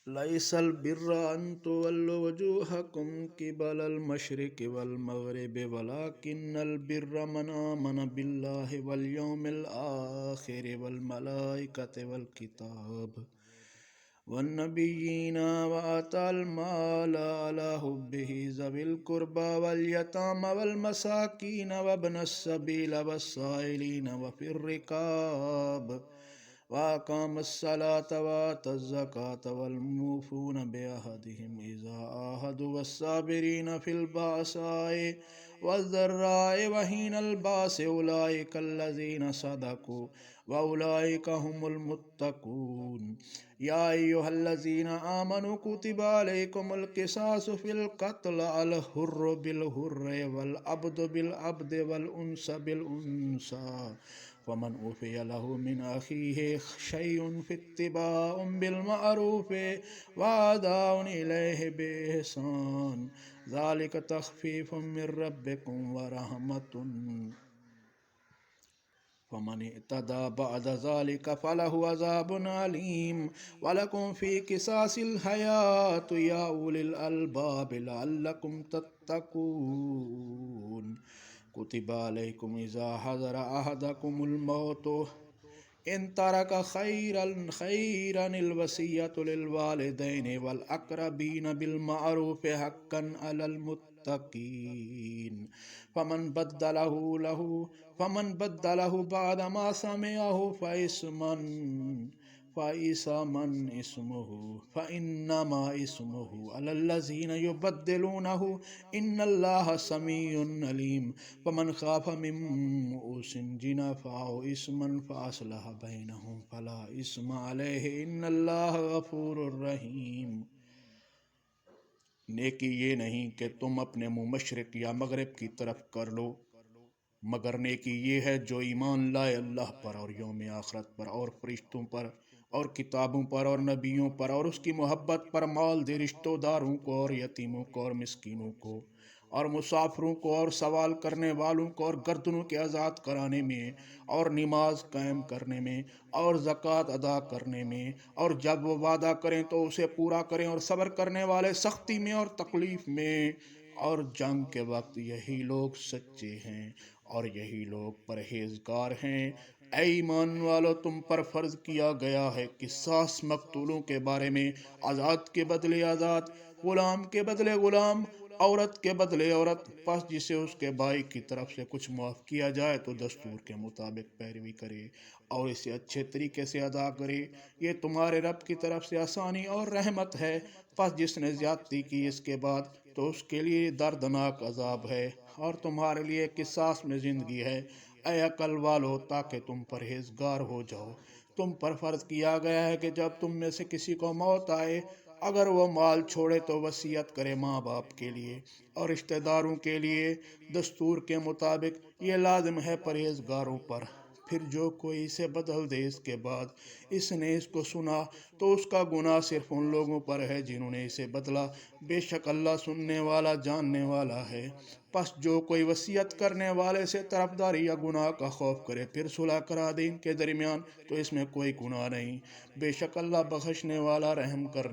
ليس البر أن تولوا وجوهكم قبل المشرق والمغرب ولكن البر من آمن بالله واليوم الآخر والملائكة والكتاب والنبيين وآتى المال على حبه ذوي القربى واليتامى والمساكين وابن السبيل والسائلين وفي الرقاب وأقام الصلاة وآتى الزكاة والموفون بعهدهم إذا عاهدوا والصابرين في البأساء والضراء وحين البأس أولئك الذين صدقوا وأولئك هم المتقون. يا أيها الذين آمنوا كتب عليكم القصاص في القتل الحر بالحر والعبد بالعبد والأنثى بالأنثى فمن أوفي له من أخيه شيء فاتباع بالمعروف وأداء إليه بإحسان ذلك تخفيف من ربكم ورحمة فمن اعتدى بعد ذلك فله عذاب أليم ولكم في قصاص الحياة يا أولي الألباب لعلكم تتقون. كتب عليكم إذا حضر أحدكم الموت إن ترك خيرا الوصية للوالدين والأقربين بالمعروف حقا على المتقين فمن بدله بعد ما سمعه فإنما اسمه على الذين يبدلونه إن الله سميع عليم. فمن خاف من موص جنفا أو إثما فأصلح بينهم فلا إثم عليه إن اللہ غفور رحیم۔ نیکی یہ نہیں کہ تم اپنے منہ مشرق یا مغرب کی طرف کر لو، مگر نیکی یہ ہے جو ایمان لائے اللہ پر اور یوم آخرت پر اور فرشتوں پر اور کتابوں پر اور نبیوں پر اور اس کی محبت پر، مال دے رشتہ داروں کو اور یتیموں کو اور مسکینوں کو اور مسافروں کو اور سوال کرنے والوں کو اور گردنوں کے آزاد کرانے میں اور نماز قائم کرنے میں اور زکوٰۃ ادا کرنے میں، اور جب وہ وعدہ کریں تو اسے پورا کریں، اور صبر کرنے والے سختی میں اور تکلیف میں اور جنگ کے وقت یہی لوگ سچے ہیں اور یہی لوگ پرہیزگار ہیں۔ اے ایمان والو، تم پر فرض کیا گیا ہے قصاص مقتولوں کے بارے میں، آزاد کے بدلے آزاد، غلام کے بدلے غلام، عورت کے بدلے عورت، پس جسے اس کے بھائی کی طرف سے کچھ معاف کیا جائے تو دستور کے مطابق پیروی کرے اور اسے اچھے طریقے سے ادا کرے، یہ تمہارے رب کی طرف سے آسانی اور رحمت ہے۔ پس جس نے زیادتی کی اس کے بعد تو اس کے لیے دردناک عذاب ہے، اور تمہارے لیے قصاص میں زندگی ہے، اے عقل والو، تاکہ تم پرہیزگار ہو جاؤ۔ تم پر فرض کیا گیا ہے کہ جب تم میں سے کسی کو موت آئے، اگر وہ مال چھوڑے تو وصیت کرے ماں باپ کے لیے اور رشتہ داروں کے لیے دستور کے مطابق، یہ لازم ہے پرہیزگاروں پر۔ پھر جو کوئی اسے بدل دے اس کے بعد اس نے اس کو سنا تو اس کا گناہ صرف ان لوگوں پر ہے جنہوں نے اسے بدلا، بے شک اللہ سننے والا جاننے والا ہے۔ پس جو کوئی وصیت کرنے والے سے طرفداری یا گناہ کا خوف کرے پھر صلح کرا دے ان کے درمیان تو اس میں کوئی گناہ نہیں، بے شک اللہ بخشنے والا رحم کرنے